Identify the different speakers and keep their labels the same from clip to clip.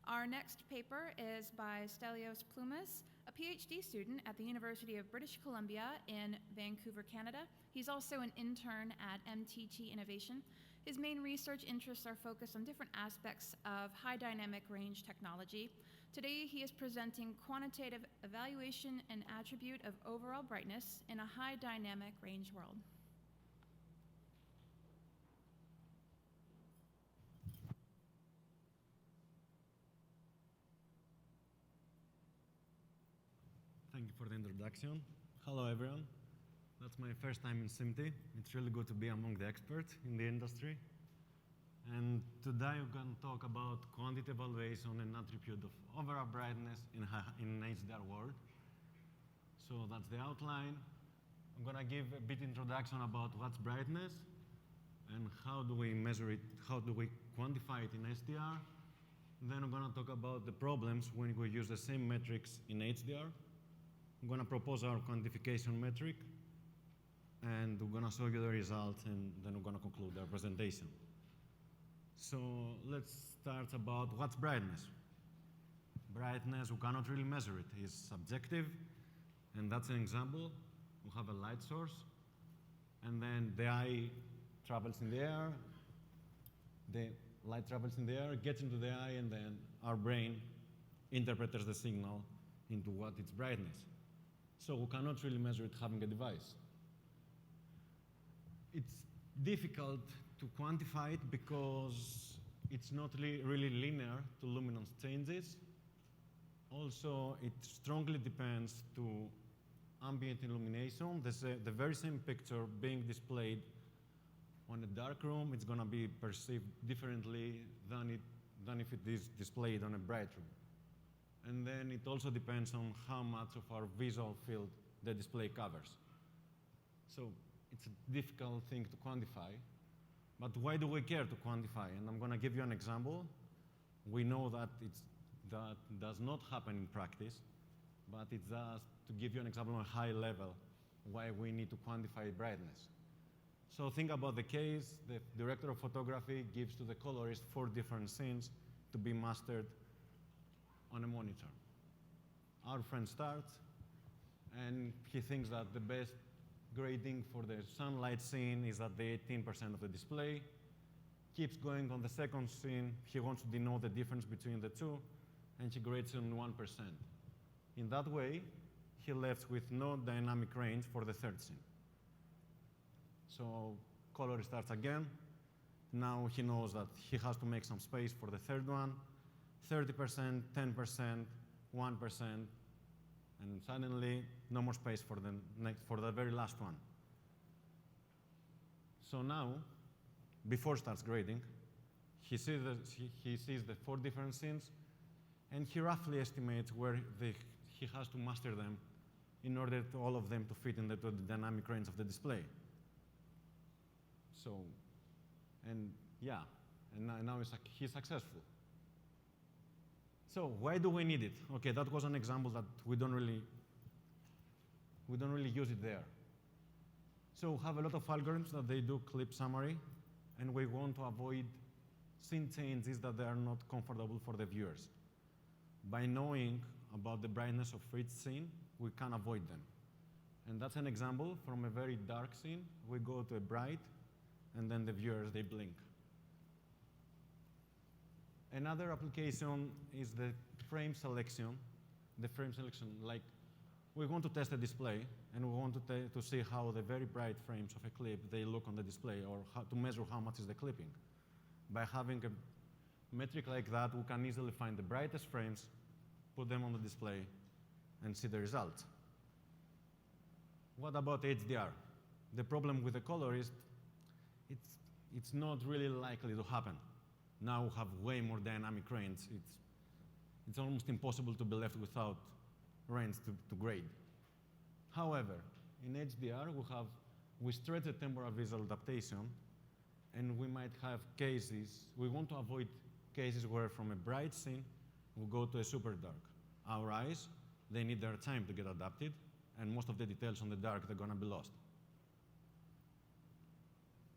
Speaker 1: Our next paper is by Stelios Ploumis, a PhD student at the University of British Columbia in Vancouver, Canada. He's also an intern at MTT Innovation. His main research interests are focused on different aspects of high dynamic range technology. Today, he is presenting quantitative evaluation and attribute of overall brightness in a high dynamic range world.
Speaker 2: Thank you for the introduction. Hello, everyone. That's my first time in SMPTE. It's really good to be among the experts in the industry. And today we're going to talk about quantitative evaluation and attribute of overall brightness in an HDR world. So that's the outline. I'm going to give a bit introduction about what's brightness and how do we measure it, how do we quantify it in HDR. Then we're going to talk about the problems when we use the same metrics in HDR. I'm going to propose our quantification metric, and we're going to show you the results, and then we're going to conclude our presentation. So let's start about what's brightness. Brightness, we cannot really measure it. It's subjective, and that's an example. We have a light source, and then the eye travels in the air. The light travels in the air, gets into the eye, and then our brain interprets the signal into what its brightness. So we cannot really measure it having a device. It's difficult to quantify it because it's not really linear to luminance changes. Also, it strongly depends to ambient illumination. The very same picture being displayed on a dark room, it's going to be perceived differently than if it is displayed on a bright room. And then it also depends on how much of our visual field the display covers. So it's a difficult thing to quantify. But why do we care to quantify? And I'm going to give you an example. We know that that does not happen in practice, but it's just to give you an example on a high level why we need to quantify brightness. So think about the case. The director of photography gives to the colorist 4 different scenes to be mastered on a monitor. Our friend starts, and he thinks that the best grading for the sunlight scene is at the 18% of the display. Keeps going on the second scene. He wants to denote the difference between the two, and he grades on 1%. In that way, he left with no dynamic range for the third scene. So color starts again. Now he knows that he has to make some space for the third one. 30%, 10%, 1%, and suddenly no more space for the very last one. So now, before starts grading, he sees the 4 different scenes, and he roughly estimates where he has to master them in order to all of them to fit into the dynamic range of the display. So, and yeah, and now he's successful. So why do we need it? Okay, that was an example that we don't really use it there. So we have a lot of algorithms that they do clip summary, and we want to avoid scene changes that they are not comfortable for the viewers. By knowing about the brightness of each scene, we can avoid them. And that's an example from a very dark scene. We go to a bright, and then the viewers, they blink. Another application is the frame selection. The frame selection, like we want to test a display, and we want to see how the very bright frames of a clip, they look on the display, or how to measure how much is the clipping. By having a metric like that, we can easily find the brightest frames, put them on the display, and see the results. What about HDR? The problem with the colorist, it's not really likely to happen. Now we have way more dynamic range. It's almost impossible to be left without range to grade. However, in HDR, we stretch the temporal visual adaptation, and we might have cases, we want to avoid cases where from a bright scene, we go to a super dark. Our eyes, they need their time to get adapted, and most of the details on the dark, they're going to be lost.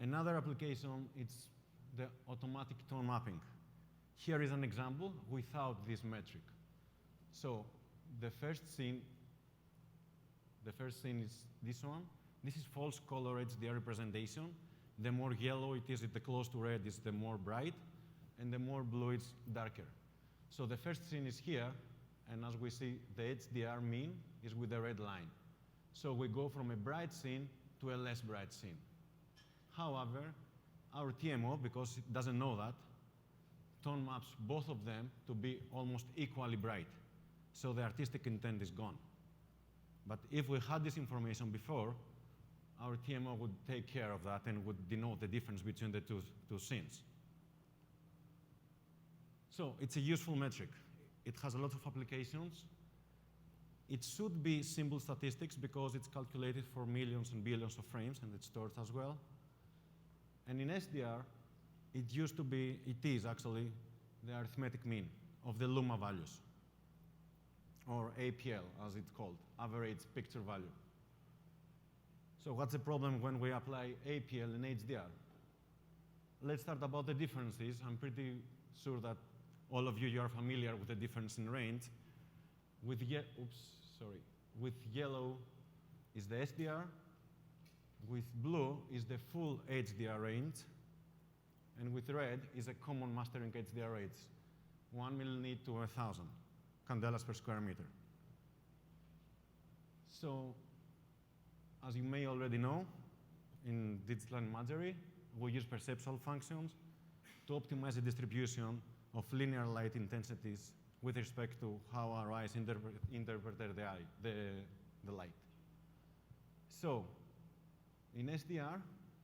Speaker 2: Another application, it's the automatic tone mapping. Here is an example without this metric. So the first scene is this one. This is false color HDR representation. The more yellow it is, the close to red is the more bright, and the more blue it's darker. So the first scene is here, and as we see, the HDR mean is with the red line. So we go from a bright scene to a less bright scene. However, our TMO, because it doesn't know that, tone maps both of them to be almost equally bright. So the artistic intent is gone. But if we had this information before, our TMO would take care of that and would denote the difference between the two scenes. So it's a useful metric. It has a lot of applications. It should be simple statistics because it's calculated for millions and billions of frames, and it's stored as well. And in SDR, it is actually the arithmetic mean of the luma values, or APL as it's called, average picture value. So what's the problem when we apply APL in HDR? Let's start about the differences. I'm pretty sure that all of you are familiar with the difference in range. With yellow is the SDR, with blue is the full HDR range, and with red is a common mastering HDR range, 1 millinit to 1,000 candelas per square meter. So, as you may already know, in digital imagery, we use perceptual functions to optimize the distribution of linear light intensities with respect to how our eyes interpret the light. So, in SDR,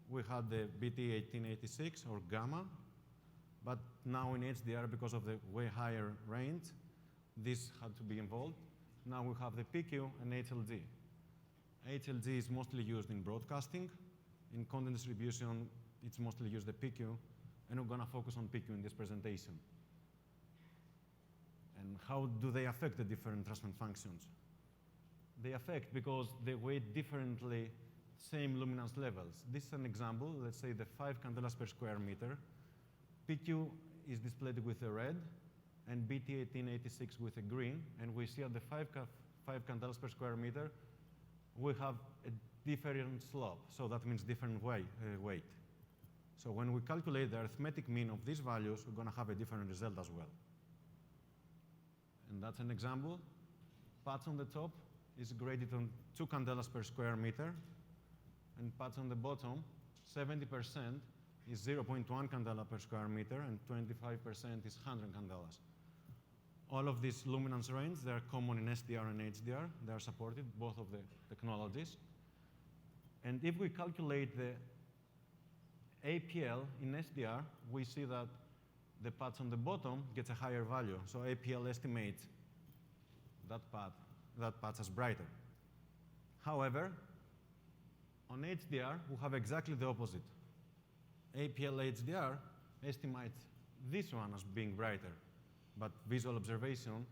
Speaker 2: we had the BT1886 or gamma, but now in HDR, because of the way higher range, this had to be involved. Now we have the PQ and HLG. HLG is mostly used in broadcasting. In content distribution, it's mostly used the PQ, and we're going to focus on PQ in this presentation. And how do they affect the different transfer functions? They affect because they weight differently same luminance levels. This is an example. Let's say the 5 candelas per square meter. PQ is displayed with a red, and BT1886 with a green. And we see at the 5 candelas per square meter, we have a different slope. So that means different weight. So when we calculate the arithmetic mean of these values, we're going to have a different result as well. And that's an example. Patch on the top is graded on 2 candelas per square meter, and patch on the bottom, 70% is 0.1 candela per square meter, and 25% is 100 candelas. All of these luminance range, they are common in SDR and HDR. They are supported, both of the technologies. And if we calculate the APL in SDR, we see that the patch on the bottom gets a higher value. So APL estimates that patch as brighter. However, on HDR, we have exactly the opposite. APL HDR estimates this one as being brighter, but visual observation,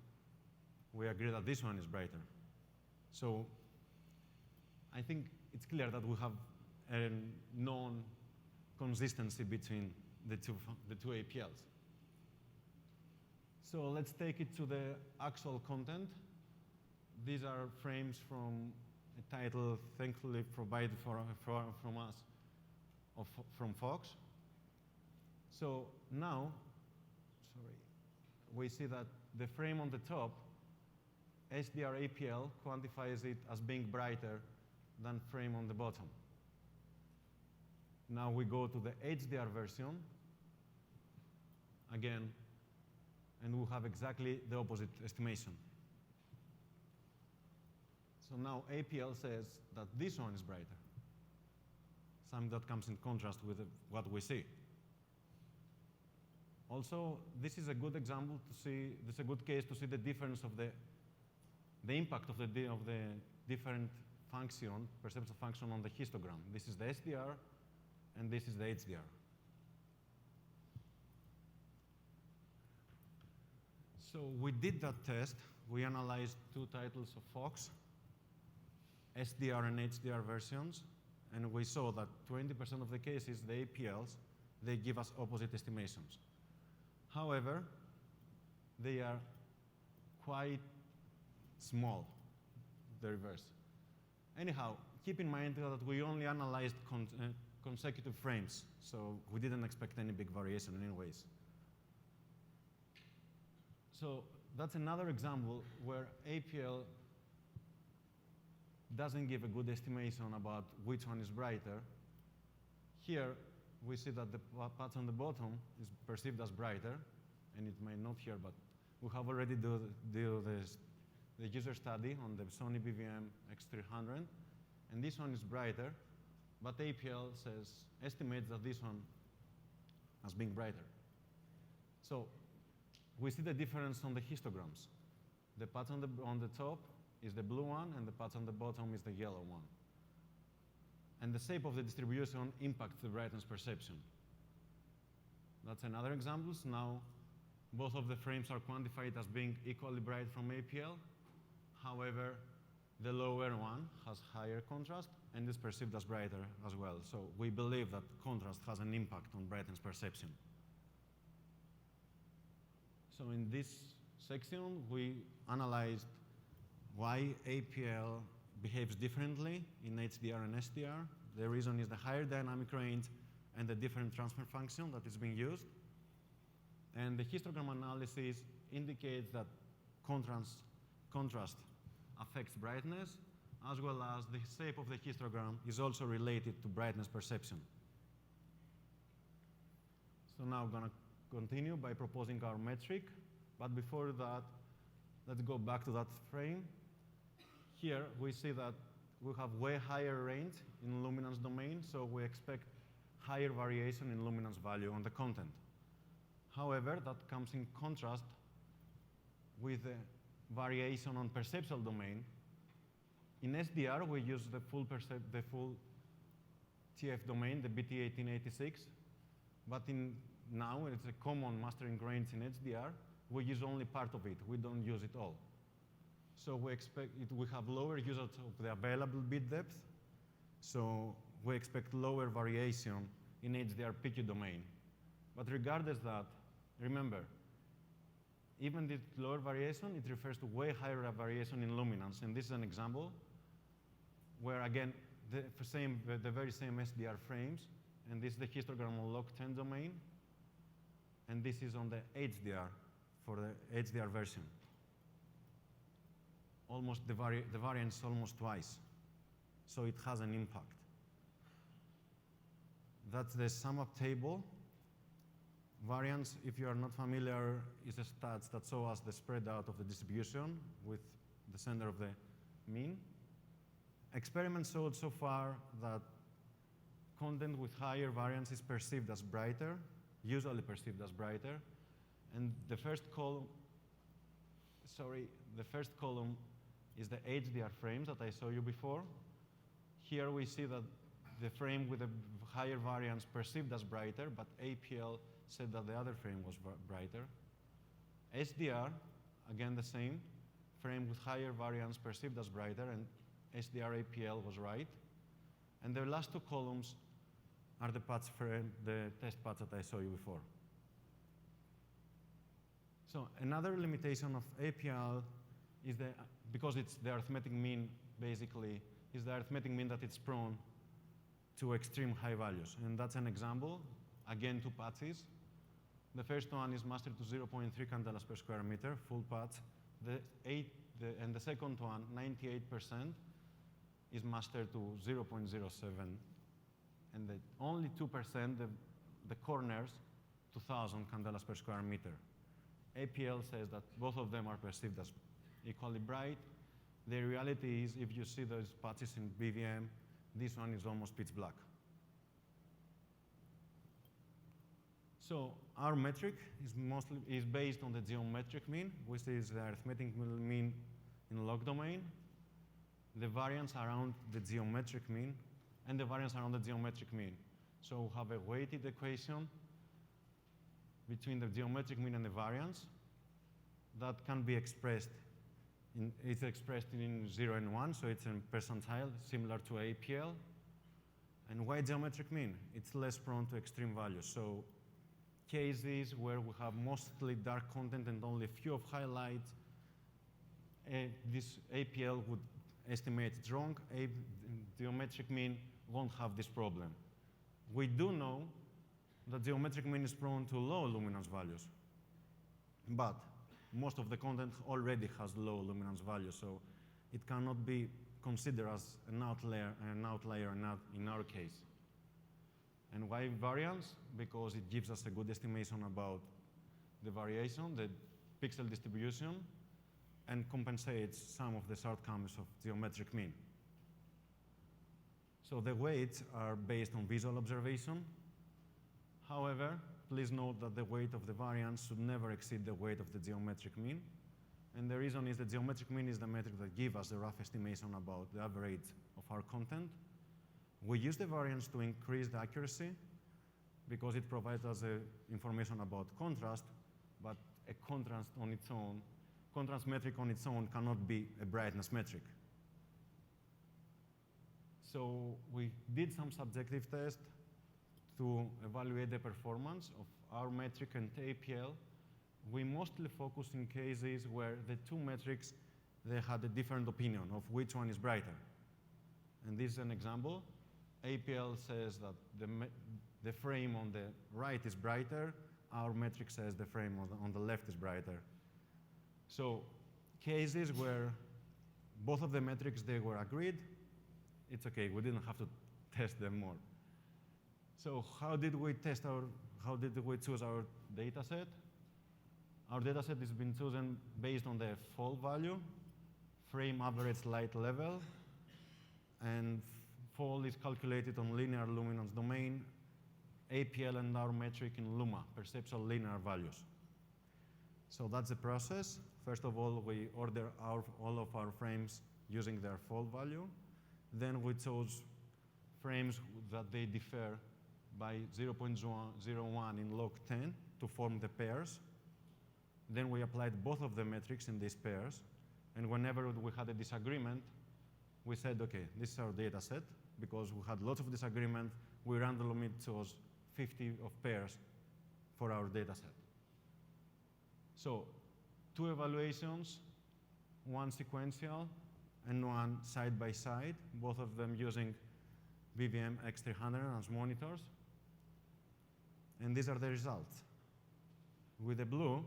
Speaker 2: we agree that this one is brighter. So I think it's clear that we have a non-consistency between the two APLs. So let's take it to the actual content. These are frames from a title thankfully provided from us, from Fox. So now, we see that the frame on the top, SDR APL quantifies it as being brighter than frame on the bottom. Now we go to the HDR version, again, and we have exactly the opposite estimation. So now APL says that this one is brighter, something that comes in contrast with what we see. Also, this is a good example to see, this is a good case to see the difference of the impact of the different function, perceptual function on the histogram. This is the SDR, and this is the HDR. So we did that test. We analyzed 2 titles of Fox, SDR and HDR versions, and we saw that 20% of the cases, the APLs, they give us opposite estimations. However, they are quite small, the reverse. Anyhow, keep in mind that we only analyzed consecutive frames, so we didn't expect any big variation anyways. So that's another example where APL doesn't give a good estimation about which one is brighter. Here, we see that the patch on the bottom is perceived as brighter, and it may not here, but we have already do the user study on the Sony BVM X300, and this one is brighter, but APL estimates that this one as being brighter. So we see the difference on the histograms. The patch on the top is the blue one, and the patch on the bottom is the yellow one. And the shape of the distribution impacts the brightness perception. That's another example. Now, both of the frames are quantified as being equally bright from APL. However, the lower one has higher contrast and is perceived as brighter as well. So we believe that contrast has an impact on brightness perception. So in this section, we analyzed why APL behaves differently in HDR and SDR. The reason is the higher dynamic range and the different transfer function that is being used. And the histogram analysis indicates that contrast affects brightness, as well as the shape of the histogram is also related to brightness perception. So now I'm going to continue by proposing our metric. But before that, let's go back to that frame. Here, we see that we have way higher range in luminance domain, so we expect higher variation in luminance value on the content. However, that comes in contrast with the variation on perceptual domain. In SDR, we use the full TF domain, the BT1886, but now it's a common mastering range in HDR. We use only part of it. We don't use it all. So we have lower usage of the available bit depth. So we expect lower variation in HDR PQ domain. But regardless of that, remember, even the lower variation, it refers to way higher variation in luminance. And this is an example where, again, the very same SDR frames, and this is the histogram on log 10 domain, and this is on the HDR for the HDR version. Almost the variance almost twice. So it has an impact. That's the sum up table. Variance, if you are not familiar, is a stats that show us the spread out of the distribution with the center of the mean. Experiments showed so far that content with higher variance is perceived as brighter, usually perceived as brighter. And the first column is the HDR frames that I showed you before. Here we see that the frame with a higher variance perceived as brighter, but APL said that the other frame was brighter. SDR, again the same, frame with higher variance perceived as brighter, and SDR APL was right. And the last two columns are the test paths that I showed you before. So another limitation of APL is because it's the arithmetic mean, basically, is the arithmetic mean that it's prone to extreme high values. And that's an example. Again, two patches. The first one is mastered to 0.3 candelas per square meter, full patch. And the second one, 98%, is mastered to 0.07. And only 2%, the corners, 2,000 candelas per square meter. APL says that both of them are perceived as equally bright. The reality is, if you see those patches in BVM, this one is almost pitch black. So our metric is based on the geometric mean, which is the arithmetic mean in log domain, the variance around the geometric mean, and the variance around the geometric mean. So we have a weighted equation between the geometric mean and the variance that can be expressed. It's expressed in 0 and 1, so it's in percentile, similar to APL. And why geometric mean? It's less prone to extreme values. So cases where we have mostly dark content and only a few of highlights, this APL would estimate it wrong. Geometric mean won't have this problem. We do know that geometric mean is prone to low luminance values, but most of the content already has low luminance values, so it cannot be considered as an outlier in our case. And why variance? Because it gives us a good estimation about the variation, the pixel distribution, and compensates some of the shortcomings of geometric mean. So the weights are based on visual observation. However, please note that the weight of the variance should never exceed the weight of the geometric mean. And the reason is the geometric mean is the metric that gives us a rough estimation about the average of our content. We use the variance to increase the accuracy because it provides us information about contrast, but a contrast metric on its own cannot be a brightness metric. So we did some subjective tests to evaluate the performance of our metric and APL. We mostly focus in cases where the two metrics, they had a different opinion of which one is brighter. And this is an example. APL says that the frame on the right is brighter. Our metric says the frame on the left is brighter. So cases where both of the metrics, they were agreed, it's okay, we didn't have to test them more. So how did we choose our data set? Our data set has been chosen based on the fall value, frame average light level, and fall is calculated on linear luminance domain, APL and our metric in Luma, perceptual linear values. So that's the process. First of all, we order all of our frames using their fall value. Then we chose frames that they differ by 0.01 in log 10 to form the pairs. Then we applied both of the metrics in these pairs. And whenever we had a disagreement, we said, okay, this is our data set. Because we had lots of disagreement, we randomly chose 50 of pairs for our data set. So 2 evaluations, 1 sequential, and 1 side by side, both of them using BVM X300 as monitors. And these are the results. With the blue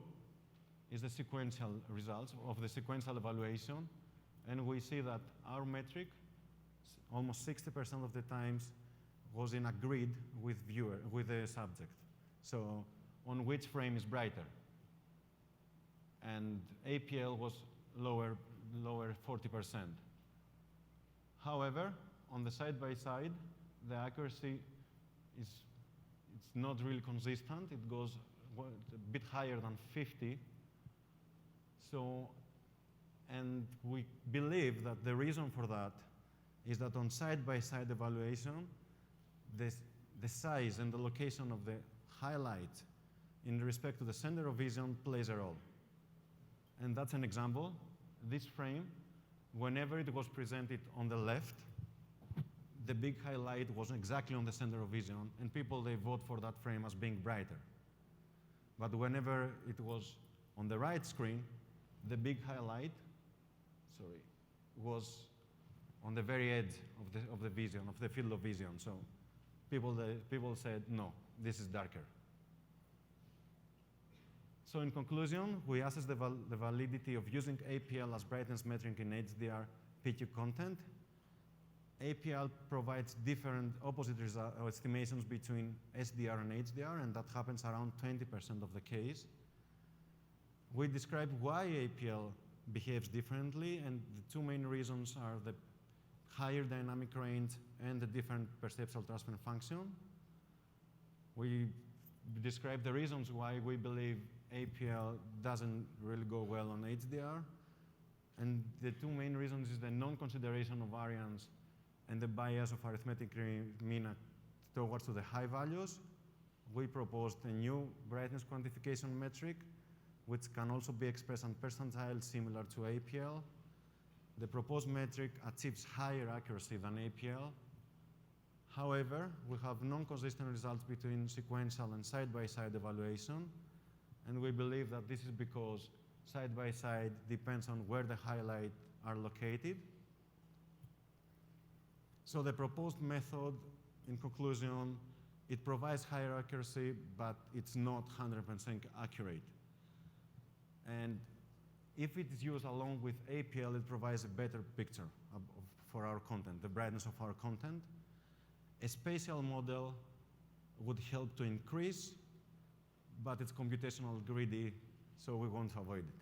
Speaker 2: is the sequential results of the sequential evaluation. And we see that our metric, almost 60% of the times, was in agreed with the subject. So on which frame is brighter. And APL was lower 40%. However, on the side-by-side, the accuracy it's not really consistent. It goes a bit higher than 50. So, and we believe that the reason for that is that on side-by-side evaluation, the size and the location of the highlight in respect to the center of vision plays a role. And that's an example. This frame, whenever it was presented on the left, the big highlight was exactly on the center of vision, and people, they vote for that frame as being brighter. But whenever it was on the right screen, the big highlight, was on the very edge of the vision, of the field of vision. So people said, no, this is darker. So in conclusion, we assess the validity of using APL as brightness metric in HDR PQ content. APL provides different opposite estimations between SDR and HDR, and that happens around 20% of the case. We describe why APL behaves differently, and the 2 main reasons are the higher dynamic range and the different perceptual transfer function. We describe the reasons why we believe APL doesn't really go well on HDR. And the 2 main reasons is the non-consideration of variance and the bias of arithmetic mean towards to the high values. We proposed a new brightness quantification metric, which can also be expressed on percentile similar to APL. The proposed metric achieves higher accuracy than APL. However, we have non-consistent results between sequential and side-by-side evaluation, and we believe that this is because side-by-side depends on where the highlights are located. So the proposed method, in conclusion, it provides higher accuracy, but it's not 100% accurate. And if it is used along with APL, it provides a better picture for our content, the brightness of our content. A spatial model would help to increase, but it's computational greedy, so we want to avoid it.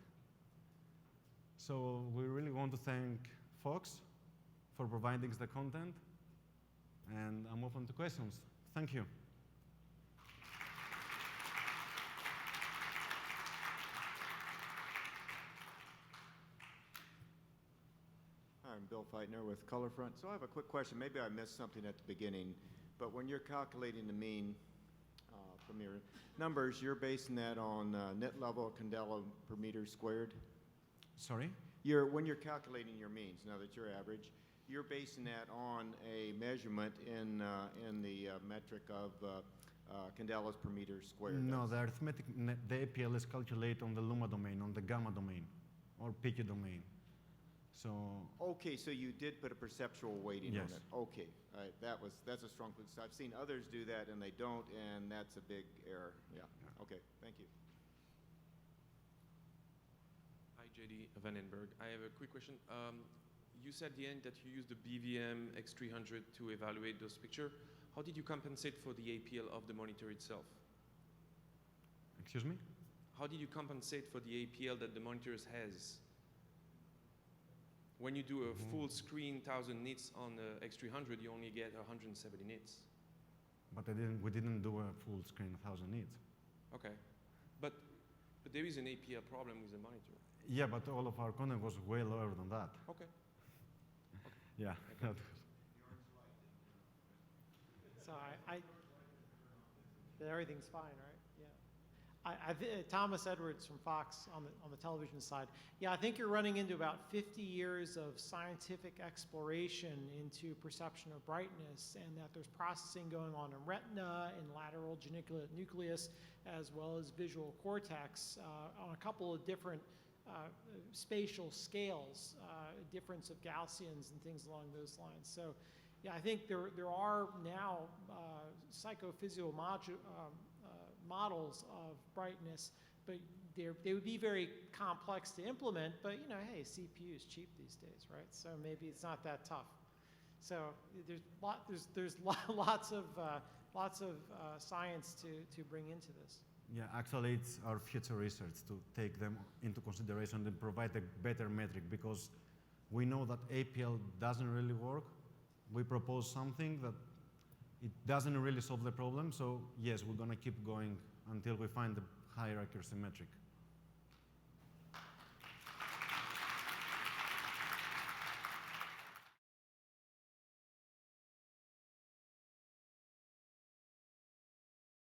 Speaker 2: So we really want to thank Fox for providing the content, and I'm open to questions. Thank you.
Speaker 3: Hi, I'm Bill Feitner with Colorfront. So I have a quick question. Maybe I missed something at the beginning, but when you're calculating the mean from your numbers, you're basing that on net level candela per meter squared?
Speaker 2: Sorry?
Speaker 3: When you're calculating your means, now that you're average, you're basing that on a measurement in the metric of candelas per meter squared.
Speaker 2: No, the arithmetic, the APL is calculated on the luma domain, on the gamma domain, or PQ domain. So.
Speaker 3: Okay, so you did put a perceptual weighting on
Speaker 2: Yes.
Speaker 3: it. Okay, all right, that's a strong clue. I've seen others do that and they don't, and that's a big error. Yeah. Okay, thank you.
Speaker 4: Hi, JD Vandenberg. I have a quick question. You said at the end that you used the BVM X300 to evaluate those pictures. How did you compensate for the APL of the monitor itself?
Speaker 2: Excuse me?
Speaker 4: How did you compensate for the APL that the monitors has? When you do a full screen 1000 nits on the X300, you only get 170 nits.
Speaker 2: But we didn't do a full screen 1000 nits.
Speaker 4: Okay, but there is an APL problem with the monitor.
Speaker 2: Yeah, but all of our content was way lower than that.
Speaker 4: Okay.
Speaker 2: Yeah.
Speaker 5: So everything's fine, right? Yeah. Thomas Edwards from Fox on the television side. Yeah, I think you're running into about 50 years of scientific exploration into perception of brightness, and that there's processing going on in retina and lateral geniculate nucleus, as well as visual cortex on a couple of different spatial scales, difference of Gaussians and things along those lines. So, yeah, I think there are now psychophysical models of brightness, but they would be very complex to implement. But you know, hey, CPU is cheap these days, right? So maybe it's not that tough. So there's lots of science to bring into this.
Speaker 2: Yeah, actually, it's our future research to take them into consideration and provide a better metric, because we know that APL doesn't really work. We propose something that it doesn't really solve the problem. So yes, we're going to keep going until we find the higher accuracy metric.